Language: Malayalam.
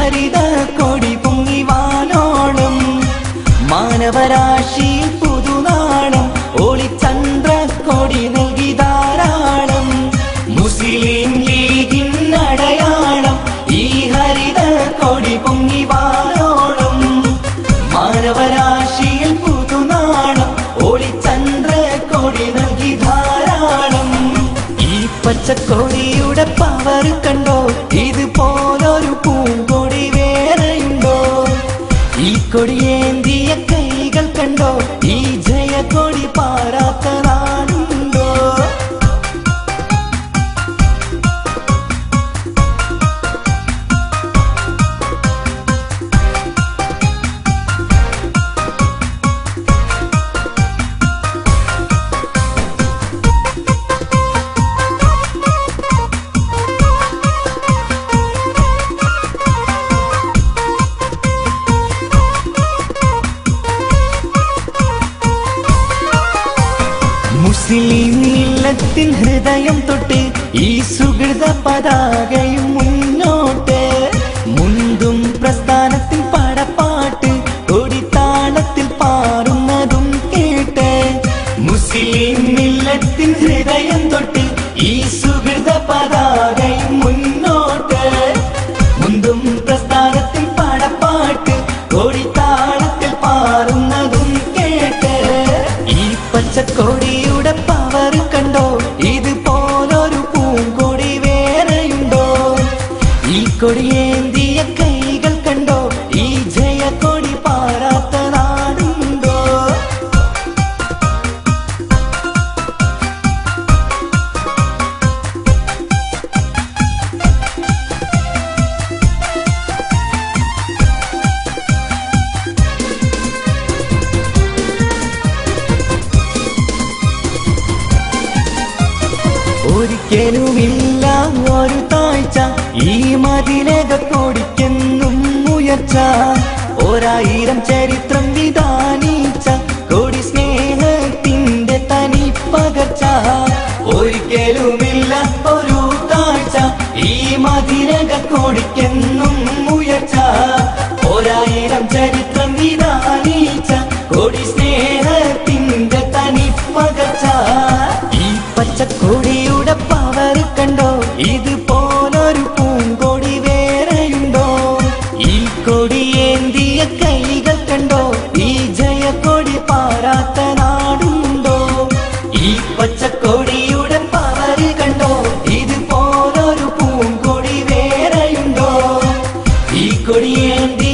ഹരിത കൊടി പൊങ്ങി വാനോളം മാനവരാശി പുതുനാളം ഒളിച്ചന്ദ്ര കൊടി നൽകി ധാരാളം മുസ്ലിം ലീഗിൻ അടയാളം ഈ ഹരിത കൊടി പൊങ്ങി വാനോളം മാനവരാശിയിൽ പുതുനാളം ഒളിച്ചന്ദ്ര കൊടി നൽകി ധാരാളം ഈ പച്ചക്കൊടിയുടെ പവർ കണ്ടോ ഇതുപോലൊരു പൂങ്കൊടി വേറെയുണ്ടോ ഈ കൊടിയേന്തിയ കൈകൾ കണ്ടോ ഈ ജയക്കൊടി പാറാത്ത നാടുണ്ടോ മുസ്ലിം മില്ലത്തിൻ ഹൃദയം തൊട്ട് ഈ സുഹൃത പതാകയും മുന്നോട്ട് മുന്തും പ്രസ്ഥാനത്തിൽ പടപ്പാട്ട് കൊടിത്താളത്തിൽ പാറുന്നതും കേട്ട് മുസ്ലിം മില്ലത്തിൻ ഹൃദയം തൊട്ട് ഈ സുഹൃത പതാകയും മുന്നോട്ട് മുന്തും പ്രസ്ഥാനത്തിൽ പടപ്പാട്ട് കൊടിത്താളത്തിൽ പാറുന്നതും കേട്ട് ഈ പച്ചക്കൊടിയുടെ പവർ കണ്ടോ ഇതുപോലൊരു പൂങ്കൊടി വേറെയുണ്ടോ ഈ കൊടിയേന്തിയ കൈകൾ കണ്ടോ ഈ ജയക്കൊടി പാറാത്ത നാടുണ്ടോ ഒരിക്കലുമില്ല ഒരു താഴ്ച ഈ മതിലകക്കൊടിക്കെന്നും ഉയർച്ച 1000 ചരിത്രം വിധാനിച്ച കൊടി സ്നേഹത്തിന്റെ തനി പകർച്ച ഒരിക്കലുമില്ല ഒരു താഴ്ച ഈ മതിലകക്കൊടിക്കെന്നും ഉയർച്ച 1000 ചരിത്രം വിധാനിച്ച കൊടി സ്നേഹത്തിന്റെ തനി പകർച്ച ഈ പച്ചക്കൊടിയുടെ പവർ കണ്ടോ ഇതുപോലൊരു പൂങ്കൊടി വേറെയുണ്ടോ ഈ കൊടിയേന്തിയ കൈകൾ കണ്ടോ ഈ ജയക്കൊടി പാറാത്ത നാടുണ്ടോ ഈ പച്ചക്കൊടിയുടെ പവർ കണ്ടോ ഇതുപോലൊരു പൂങ്കൊടി വേറെയുണ്ടോ ഈ കൊടിയേന്തി